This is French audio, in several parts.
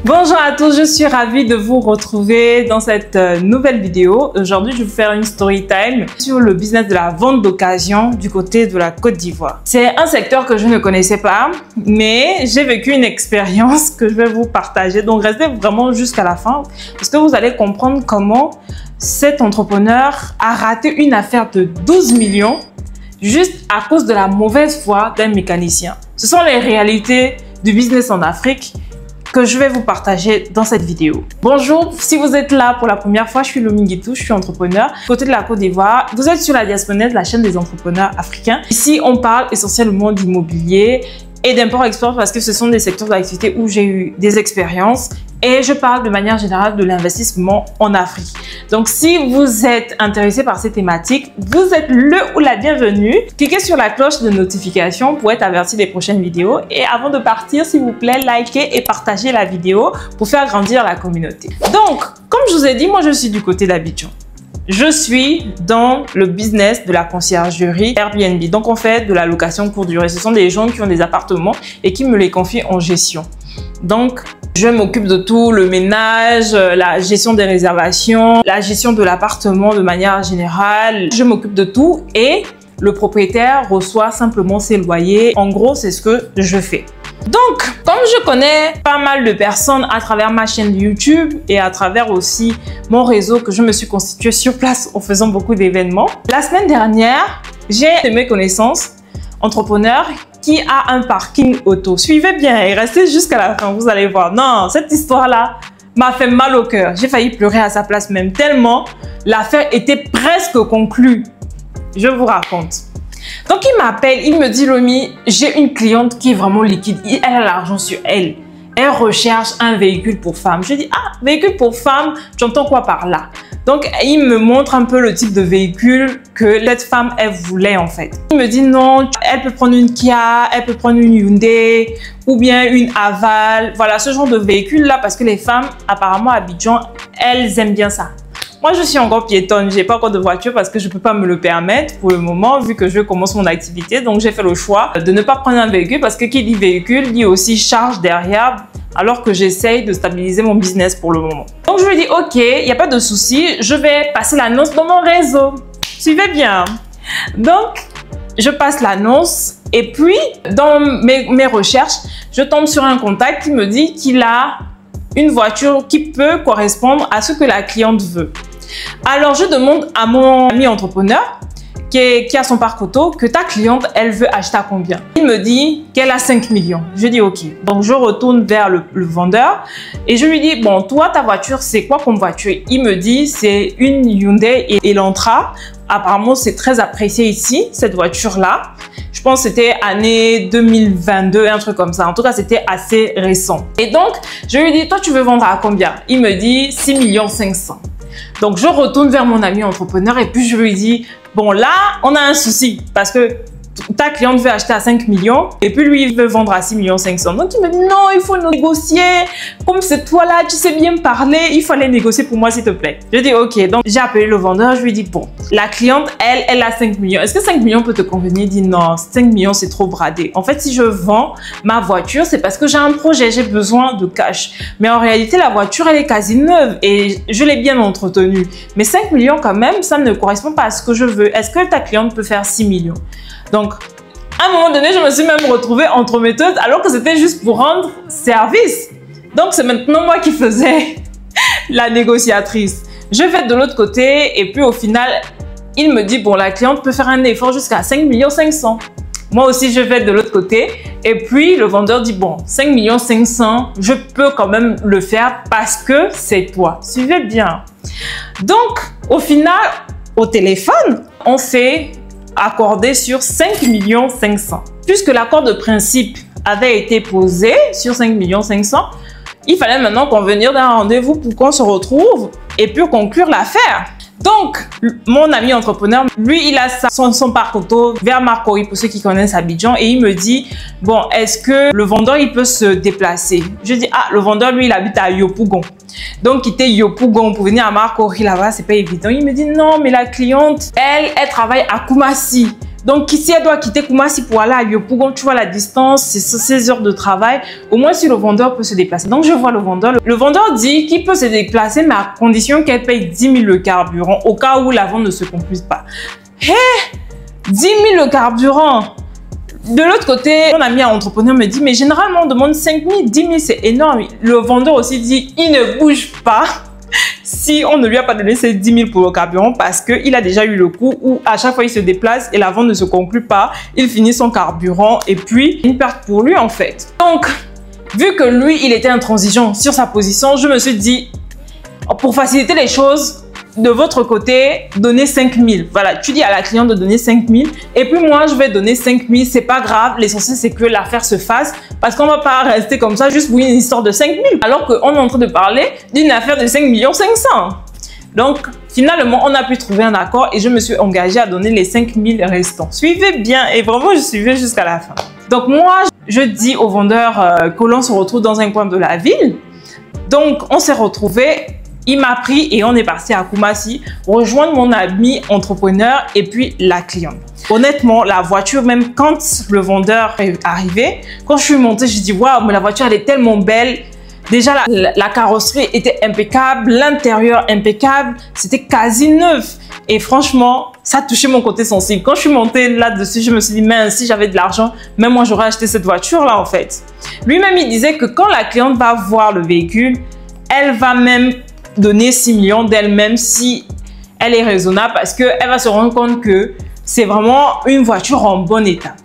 Bonjour à tous, je suis ravie de vous retrouver dans cette nouvelle vidéo. Aujourd'hui, je vais vous faire une story time sur le business de la vente d'occasion du côté de la Côte d'Ivoire. C'est un secteur que je ne connaissais pas, mais j'ai vécu une expérience que je vais vous partager. Donc, restez vraiment jusqu'à la fin parce que vous allez comprendre comment cet entrepreneur a raté une affaire de 12 millions juste à cause de la mauvaise foi d'un mécanicien. Ce sont les réalités du business en Afrique que je vais vous partager dans cette vidéo. Bonjour, si vous êtes là pour la première fois, je suis Lomi Guitou, je suis entrepreneur. Côté de la Côte d'Ivoire, vous êtes sur la Diaspora, la chaîne des entrepreneurs africains. Ici, on parle essentiellement d'immobilier et d'import-export parce que ce sont des secteurs d'activité où j'ai eu des expériences et je parle de manière générale de l'investissement en Afrique. Donc, si vous êtes intéressé par ces thématiques, vous êtes le ou la bienvenue. Cliquez sur la cloche de notification pour être averti des prochaines vidéos. Et avant de partir, s'il vous plaît, likez et partagez la vidéo pour faire grandir la communauté. Donc, comme je vous ai dit, moi, je suis du côté d'Abidjan. Je suis dans le business de la conciergerie Airbnb. Donc, on fait de la location courte durée. Ce sont des gens qui ont des appartements et qui me les confient en gestion. Donc, je m'occupe de tout, le ménage, la gestion des réservations, la gestion de l'appartement de manière générale. Je m'occupe de tout et le propriétaire reçoit simplement ses loyers. En gros, c'est ce que je fais. Donc, comme je connais pas mal de personnes à travers ma chaîne YouTube et à travers aussi mon réseau que je me suis constitué sur place en faisant beaucoup d'événements, la semaine dernière, j'ai de mes connaissances entrepreneurs qui a un parking auto. Suivez bien et restez jusqu'à la fin, vous allez voir. Non, cette histoire-là m'a fait mal au cœur. J'ai failli pleurer à sa place même, tellement l'affaire était presque conclue. Je vous raconte. Donc, il m'appelle, il me dit, Lomi, j'ai une cliente qui est vraiment liquide. Elle a l'argent sur elle. Elle recherche un véhicule pour femme. Je dis, ah, véhicule pour femme, j'entends quoi par là? Donc, il me montre un peu le type de véhicule que cette femme, elle voulait en fait. Il me dit non, elle peut prendre une Kia, elle peut prendre une Hyundai ou bien une Aval. Voilà, ce genre de véhicule-là parce que les femmes, apparemment à Abidjan, elles aiment bien ça. Moi, je suis encore piétonne, j'ai pas encore de voiture parce que je peux pas me le permettre pour le moment vu que je commence mon activité. Donc, j'ai fait le choix de ne pas prendre un véhicule parce que qui dit véhicule dit aussi charge derrière alors que j'essaye de stabiliser mon business pour le moment. Donc, je lui dis, OK, il n'y a pas de souci, je vais passer l'annonce dans mon réseau. Suivez bien. Donc, je passe l'annonce et puis, dans mes recherches, je tombe sur un contact qui me dit qu'il a une voiture qui peut correspondre à ce que la cliente veut. Alors, je demande à mon ami entrepreneur qui a son parc auto que ta cliente, elle veut acheter à combien? Il me dit qu'elle a 5 millions. Je dis OK. Donc, je retourne vers le vendeur et je lui dis, bon, toi, ta voiture, c'est quoi comme voiture? Il me dit, c'est une Hyundai et Elantra. Apparemment, c'est très apprécié ici, cette voiture-là. Je pense que c'était année 2022, un truc comme ça. En tout cas, c'était assez récent. Et donc, je lui dis, toi, tu veux vendre à combien? Il me dit 6 500 000. Donc, je retourne vers mon ami entrepreneur et puis je lui dis, bon, là, on a un souci parce que ta cliente veut acheter à 5 millions et puis lui, il veut vendre à 6 500 000. Donc, il me dit, non, il faut négocier. Comme c'est toi là, tu sais bien parler, il faut aller négocier pour moi, s'il te plaît. Je dis, OK. Donc, j'ai appelé le vendeur. Je lui dis, bon, la cliente, elle a 5 millions. Est-ce que 5 millions peut te convenir? Il dit, non, 5 millions, c'est trop bradé. En fait, si je vends ma voiture, c'est parce que j'ai un projet, j'ai besoin de cash. Mais en réalité, la voiture, elle est quasi neuve et je l'ai bien entretenue. Mais 5 millions quand même, ça ne correspond pas à ce que je veux. Est-ce que ta cliente peut faire 6 millions? Donc, à un moment donné, je me suis même retrouvée entremetteuse alors que c'était juste pour rendre service. Donc, c'est maintenant moi qui faisais la négociatrice. Je vais de l'autre côté et puis au final, il me dit, bon, la cliente peut faire un effort jusqu'à 5 500 000. Moi aussi, je vais de l'autre côté et puis le vendeur dit, bon, 5 500 000, je peux quand même le faire parce que c'est toi. Suivez bien. Donc, au final, au téléphone, on s'est accordé sur 5 500 000. Puisque l'accord de principe avait été posé sur 5 500 000, il fallait maintenant convenir d'un rendez-vous pour qu'on se retrouve et puis conclure l'affaire. Donc, mon ami entrepreneur, lui, il a son parc auto vers Marcory, pour ceux qui connaissent Abidjan, et il me dit, bon, est-ce que le vendeur, il peut se déplacer? Je dis, ah, le vendeur, lui, il habite à Yopougon. Donc, quitter Yopougon pour venir à Marcory, là-bas, c'est pas évident. Il me dit, non, mais la cliente, elle travaille à Koumassi. Donc, si elle doit quitter Koumassi pour aller à Yopougon, tu vois la distance, c'est 16 heures de travail. Au moins, si le vendeur peut se déplacer. Donc, je vois le vendeur. Le vendeur dit qu'il peut se déplacer, mais à condition qu'elle paye 10 000 le carburant, au cas où la vente ne se concluse pas. Hé, 10 000 le carburant. De l'autre côté, mon ami entrepreneur me dit, mais généralement, on demande 5 000, 10 000, c'est énorme. Le vendeur aussi dit, il ne bouge pas si on ne lui a pas donné ces 10 000 pour le carburant parce qu'il a déjà eu le coup où à chaque fois il se déplace et la vente ne se conclut pas, il finit son carburant et puis une perte pour lui en fait. Donc, vu que lui, il était intransigeant sur sa position, je me suis dit, pour faciliter les choses, de votre côté, donnez 5 000. Voilà, tu dis à la cliente de donner 5 000 et puis moi, je vais donner 5 000. C'est pas grave, l'essentiel, c'est que l'affaire se fasse parce qu'on va pas rester comme ça juste pour une histoire de 5 000 alors qu'on est en train de parler d'une affaire de 5 500 000. Donc, finalement, on a pu trouver un accord et je me suis engagée à donner les 5 000 restants. Suivez bien et vraiment, je suivais jusqu'à la fin. Donc, moi, je dis au vendeur que l'on se retrouve dans un coin de la ville. Donc, on s'est retrouvés. Il m'a pris et on est parti à Koumassi rejoindre mon ami entrepreneur et puis la cliente. Honnêtement, la voiture, même quand le vendeur est arrivé, quand je suis montée, je dis waouh, mais la voiture elle est tellement belle. Déjà, la carrosserie était impeccable, l'intérieur impeccable, c'était quasi neuf. Et franchement, ça a touché mon côté sensible. Quand je suis montée là-dessus, je me suis dit, mais si j'avais de l'argent, même moi j'aurais acheté cette voiture-là en fait. Lui-même, il disait que quand la cliente va voir le véhicule, elle va même donner 6 millions d'elle-même si elle est raisonnable parce qu'elle va se rendre compte que c'est vraiment une voiture en bon état.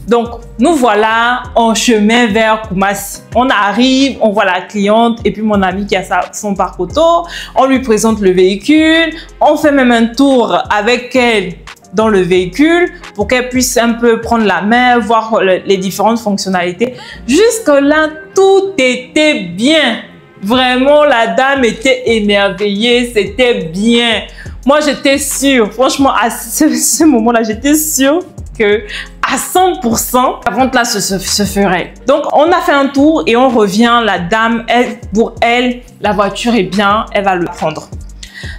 Donc, nous voilà en chemin vers Koumassi. On arrive, on voit la cliente et puis mon ami qui a son parc auto. On lui présente le véhicule. On fait même un tour avec elle dans le véhicule pour qu'elle puisse un peu prendre la main, voir les différentes fonctionnalités. Jusque-là, tout était bien. Vraiment, la dame était émerveillée, c'était bien. Moi, j'étais sûre, franchement, à ce moment-là, j'étais sûre que à 100%, la vente là se ferait. Donc, on a fait un tour et on revient. La dame, pour elle, la voiture est bien, elle va le prendre.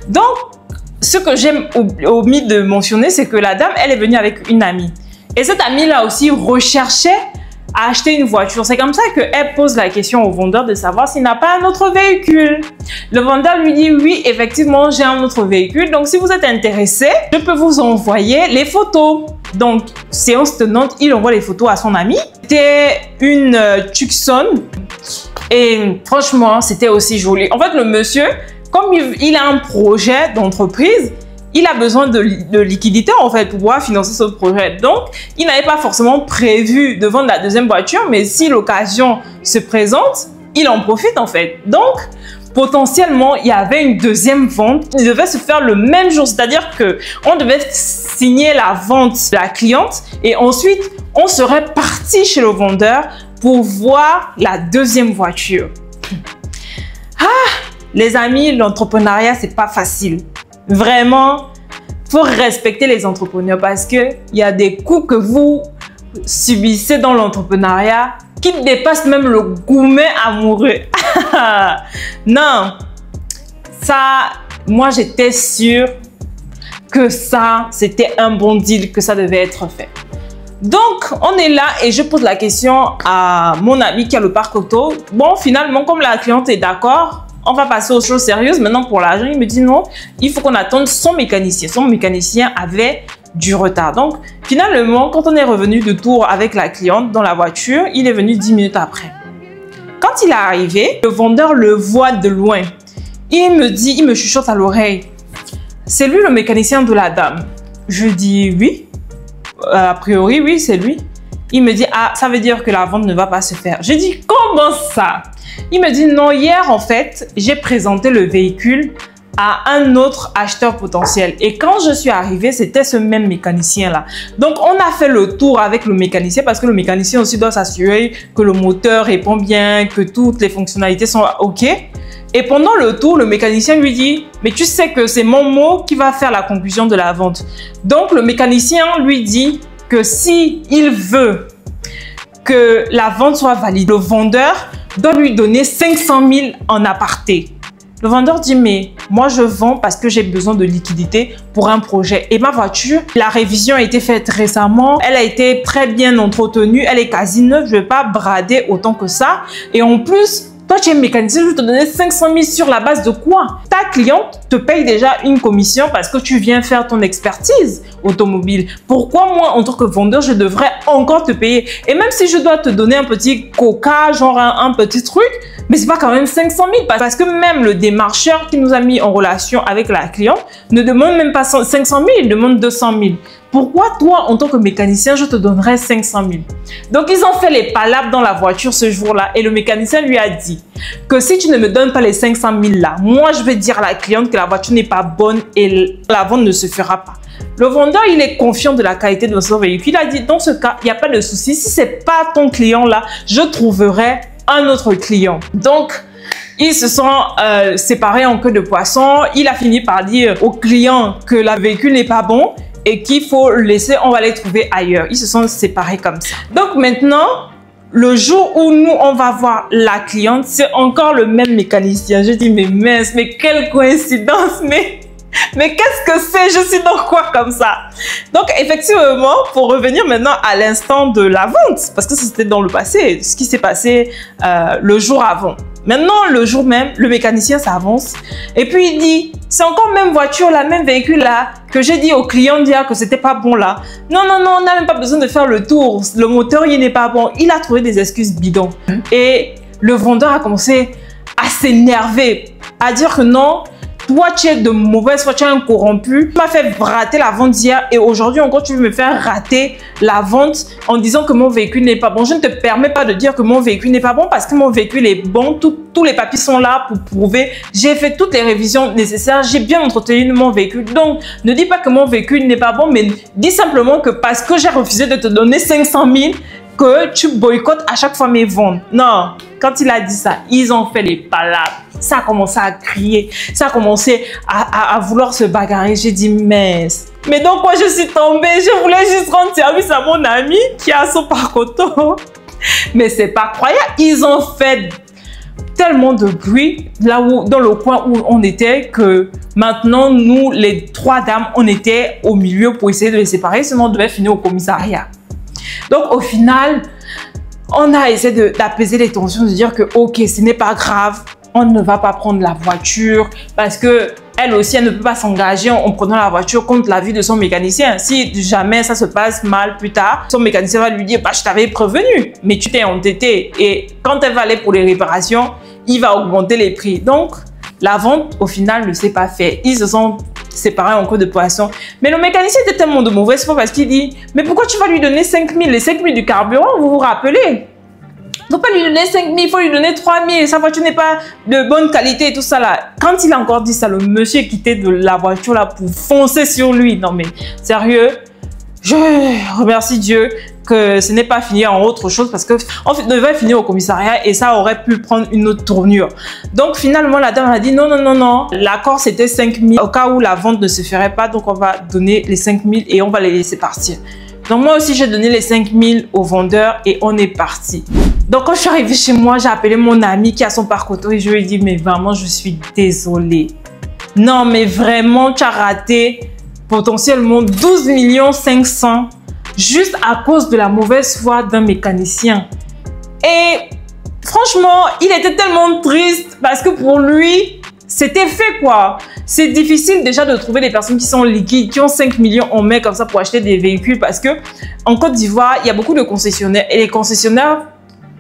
Donc, ce que j'aime omis de mentionner, c'est que la dame, elle est venue avec une amie. Et cette amie-là aussi recherchait à acheter une voiture. C'est comme ça qu'elle pose la question au vendeur de savoir s'il n'a pas un autre véhicule. Le vendeur lui dit oui, effectivement, j'ai un autre véhicule. Donc, si vous êtes intéressé, je peux vous envoyer les photos. Donc, séance tenante, il envoie les photos à son ami. C'était une Tucson et franchement, c'était aussi joli. En fait, le monsieur, comme il a un projet d'entreprise, il a besoin de liquidité en fait pour pouvoir financer ce projet. Donc, il n'avait pas forcément prévu de vendre la deuxième voiture, mais si l'occasion se présente, il en profite en fait. Donc, potentiellement, il y avait une deuxième vente. Il devait se faire le même jour, c'est-à-dire que on devait signer la vente de la cliente et ensuite, on serait parti chez le vendeur pour voir la deuxième voiture. Ah, les amis, l'entrepreneuriat, c'est pas facile. Vraiment, il faut respecter les entrepreneurs parce qu'il y a des coûts que vous subissez dans l'entrepreneuriat qui dépassent même le gourmet amoureux. Non, ça, moi j'étais sûre que ça, c'était un bon deal, que ça devait être fait. Donc, on est là et je pose la question à mon ami qui a le parc auto. Bon, finalement, comme la cliente est d'accord, on va passer aux choses sérieuses. Maintenant, pour l'argent, il me dit non, il faut qu'on attende son mécanicien. Son mécanicien avait du retard. Donc, finalement, quand on est revenu de tour avec la cliente dans la voiture, il est venu 10 minutes après. Quand il est arrivé, le vendeur le voit de loin. Il me dit, il me chuchote à l'oreille. C'est lui le mécanicien de la dame. Je dis oui. A priori, oui, c'est lui. Il me dit, ah, ça veut dire que la vente ne va pas se faire. Je dis, comment ça? Il me dit, non, hier, en fait, j'ai présenté le véhicule à un autre acheteur potentiel. Et quand je suis arrivée, c'était ce même mécanicien-là. Donc, on a fait le tour avec le mécanicien parce que le mécanicien aussi doit s'assurer que le moteur répond bien, que toutes les fonctionnalités sont OK. Et pendant le tour, le mécanicien lui dit, mais tu sais que c'est mon mot qui va faire la conclusion de la vente. Donc, le mécanicien lui dit que si il veut que la vente soit valide, le vendeur doit lui donner 500 000 en aparté. Le vendeur dit, mais moi, je vends parce que j'ai besoin de liquidité pour un projet. Et ma voiture, la révision a été faite récemment. Elle a été très bien entretenue. Elle est quasi neuve. Je ne vais pas brader autant que ça. Et en plus, toi, tu es mécanicien, je vais te donner 500 000 sur la base de quoi? Ta cliente te paye déjà une commission parce que tu viens faire ton expertise automobile. Pourquoi moi, en tant que vendeur, je devrais encore te payer? Et même si je dois te donner un petit coca, genre un petit truc, mais c'est pas quand même 500 000 parce que même le démarcheur qui nous a mis en relation avec la cliente ne demande même pas 500 000, il demande 200 000. Pourquoi toi, en tant que mécanicien, je te donnerais 500 000? Donc, ils ont fait les palabres dans la voiture ce jour-là et le mécanicien lui a dit que si tu ne me donnes pas les 500 000 là, moi, je vais dire à la cliente que la voiture n'est pas bonne et la vente ne se fera pas. Le vendeur, il est confiant de la qualité de son véhicule. Il a dit, dans ce cas, il n'y a pas de souci. Si ce n'est pas ton client là, je trouverai un autre client. Donc, ils se sont séparés en queue de poisson. Il a fini par dire au client que le véhicule n'est pas bon et qu'il faut le laisser, on va les trouver ailleurs. Ils se sont séparés comme ça. Donc maintenant, le jour où nous, on va voir la cliente, c'est encore le même mécanicien. Je dis, mais mince, mais quelle coïncidence, mais qu'est-ce que c'est? Je suis dans quoi comme ça? Donc, effectivement, pour revenir maintenant à l'instant de la vente, parce que c'était dans le passé, ce qui s'est passé le jour avant. Maintenant, le jour même, le mécanicien s'avance et puis il dit, c'est encore même voiture, la même véhicule là, que j'ai dit au client d'hier que c'était pas bon là. Non, non, non, on n'a même pas besoin de faire le tour. Le moteur, il n'est pas bon. Il a trouvé des excuses bidons. Et le vendeur a commencé à s'énerver, à dire que non, toi, tu es de mauvaise foi, tu es un corrompu. Tu m'as fait rater la vente d'hier et aujourd'hui encore, tu veux me faire rater la vente en disant que mon véhicule n'est pas bon. Je ne te permets pas de dire que mon véhicule n'est pas bon parce que mon véhicule est bon. Tous les papiers sont là pour prouver. J'ai fait toutes les révisions nécessaires. J'ai bien entretenu mon véhicule. Donc, ne dis pas que mon véhicule n'est pas bon, mais dis simplement que parce que j'ai refusé de te donner 500 000, que tu boycottes à chaque fois mes ventes. Non, quand il a dit ça, ils ont fait les palabres. Ça a commencé à crier, ça a commencé à vouloir se bagarrer. J'ai dit, mais dans quoi je suis tombée? Je voulais juste rendre service à mon ami qui a son parcours. Mais c'est pas croyable. Ils ont fait tellement de bruit là où, dans le coin où on était, que maintenant, nous, les trois dames, on était au milieu pour essayer de les séparer, sinon on devait finir au commissariat. Donc, au final, on a essayé d'apaiser les tensions, de dire que, ok, ce n'est pas grave, on ne va pas prendre la voiture parce que elle aussi, elle ne peut pas s'engager en prenant la voiture contre l'avis de son mécanicien. Si jamais ça se passe mal plus tard, son mécanicien va lui dire, bah, je t'avais prévenu, mais tu t'es entêté. Et quand elle va aller pour les réparations, il va augmenter les prix. Donc, la vente, au final, ne s'est pas faite. Ils se sont séparés en queue de poisson. Mais le mécanicien était tellement de mauvaise foi parce qu'il dit, mais pourquoi tu vas lui donner 5 000? Les 5 000 du carburant, vous vous rappelez? Il ne faut pas lui donner 5 000, il faut lui donner 3 000. Sa voiture n'est pas de bonne qualité et tout ça là. Quand il a encore dit ça, le monsieur quittait de la voiture là pour foncer sur lui. Non mais, sérieux, je remercie Dieu que ce n'est pas fini en autre chose parce que on devait finir au commissariat et ça aurait pu prendre une autre tournure. Donc finalement, la dame a dit non, non, non, non. L'accord c'était 5 000 au cas où la vente ne se ferait pas. Donc on va donner les 5 000 et on va les laisser partir. Donc moi aussi, j'ai donné les 5 000 au vendeur et on est parti. Donc quand je suis arrivée chez moi, j'ai appelé mon ami qui a son parc auto et je lui ai dit, mais vraiment, je suis désolée. Non, mais vraiment, tu as raté potentiellement 12 500 000 juste à cause de la mauvaise foi d'un mécanicien. Et franchement, il était tellement triste parce que pour lui, c'était fait quoi. C'est difficile déjà de trouver des personnes qui sont liquides, qui ont 5 millions en main comme ça pour acheter des véhicules parce que en Côte d'Ivoire, il y a beaucoup de concessionnaires et les concessionnaires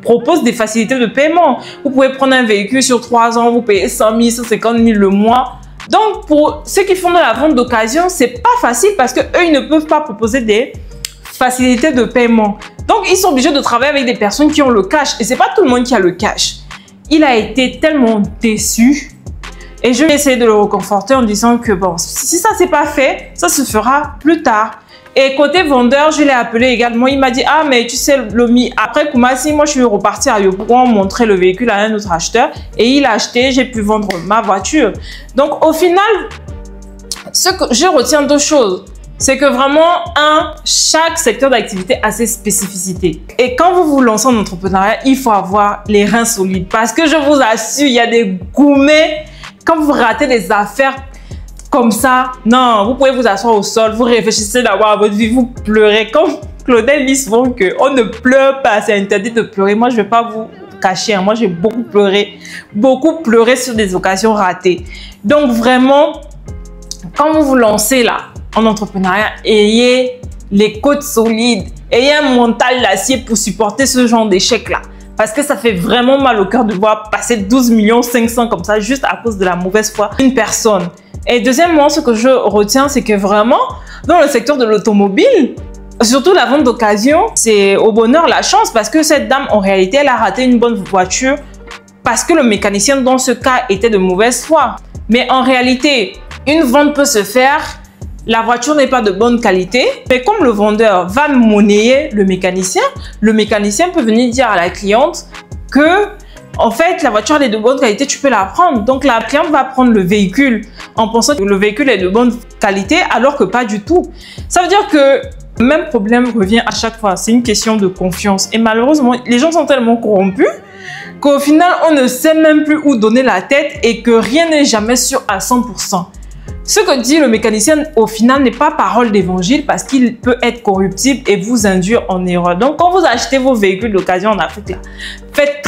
proposent des facilités de paiement. Vous pouvez prendre un véhicule sur 3 ans, vous payez 100 000, 150 000 le mois. Donc, pour ceux qui font de la vente d'occasion, c'est pas facile parce que eux, ils ne peuvent pas proposer des facilités de paiement. Donc, ils sont obligés de travailler avec des personnes qui ont le cash. Et c'est pas tout le monde qui a le cash. Il a été tellement déçu. Et je vais essayer de le réconforter en disant que bon, si ça c'est pas fait, ça se fera plus tard. Et côté vendeur, je l'ai appelé également. Il m'a dit, ah mais tu sais Lomi, après Koumassi, moi je suis reparti à Yopougon montrer le véhicule à un autre acheteur. Et il a acheté, j'ai pu vendre ma voiture. Donc au final, ce que je retiens deux choses. C'est que vraiment, chaque secteur d'activité a ses spécificités. Et quand vous vous lancez en entrepreneuriat, il faut avoir les reins solides. Parce que je vous assure, il y a des gourmets. Quand vous ratez des affaires comme ça, non, vous pouvez vous asseoir au sol, vous réfléchissez d'abord à votre vie, vous pleurez. Comme Claudel dit souvent qu'on ne pleure pas, c'est interdit de pleurer. Moi, je ne vais pas vous cacher, hein. Moi, j'ai beaucoup pleuré sur des occasions ratées. Donc, vraiment, quand vous vous lancez là, en entrepreneuriat, ayez les côtes solides, ayez un mental d'acier pour supporter ce genre d'échec-là. Parce que ça fait vraiment mal au cœur de voir passer 12 500 000 comme ça, juste à cause de la mauvaise foi d'une personne. Et deuxièmement, ce que je retiens, c'est que vraiment, dans le secteur de l'automobile, surtout la vente d'occasion, c'est au bonheur la chance parce que cette dame, en réalité, elle a raté une bonne voiture parce que le mécanicien, dans ce cas, était de mauvaise foi. Mais en réalité, une vente peut se faire, la voiture n'est pas de bonne qualité, mais comme le vendeur va monnayer le mécanicien peut venir dire à la cliente que en fait, la voiture elle est de bonne qualité, tu peux la prendre. Donc, la cliente va prendre le véhicule en pensant que le véhicule est de bonne qualité, alors que pas du tout. Ça veut dire que le même problème revient à chaque fois. C'est une question de confiance. Et malheureusement, les gens sont tellement corrompus qu'au final, on ne sait même plus où donner la tête et que rien n'est jamais sûr à 100%. Ce que dit le mécanicien, au final, n'est pas parole d'évangile parce qu'il peut être corruptible et vous induire en erreur. Donc, quand vous achetez vos véhicules d'occasion en Afrique, là, faites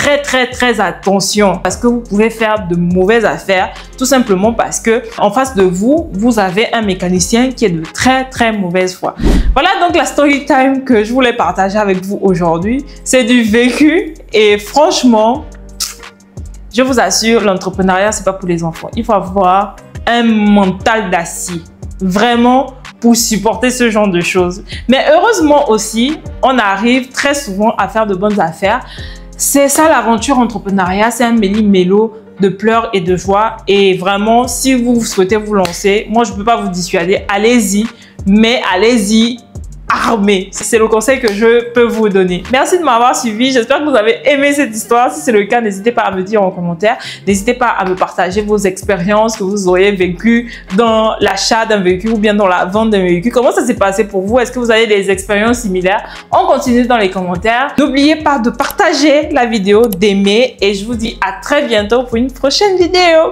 très attention parce que vous pouvez faire de mauvaises affaires tout simplement parce que en face de vous, vous avez un mécanicien qui est de très mauvaise foi. Voilà donc la story time que je voulais partager avec vous aujourd'hui. C'est du vécu et franchement, je vous assure, l'entrepreneuriat, c'est pas pour les enfants. Il faut avoir un mental d'acier, vraiment, pour supporter ce genre de choses. Mais heureusement aussi, on arrive très souvent à faire de bonnes affaires. C'est ça l'aventure entrepreneuriat, c'est un méli-mélo de pleurs et de joie. Et vraiment, si vous souhaitez vous lancer, moi je ne peux pas vous dissuader, allez-y, mais allez-y armé. C'est le conseil que je peux vous donner. Merci de m'avoir suivi. J'espère que vous avez aimé cette histoire. Si c'est le cas, n'hésitez pas à me dire en commentaire. N'hésitez pas à me partager vos expériences que vous auriez vécues dans l'achat d'un véhicule ou bien dans la vente d'un véhicule. Comment ça s'est passé pour vous? Est-ce que vous avez des expériences similaires? On continue dans les commentaires. N'oubliez pas de partager la vidéo, d'aimer et je vous dis à très bientôt pour une prochaine vidéo.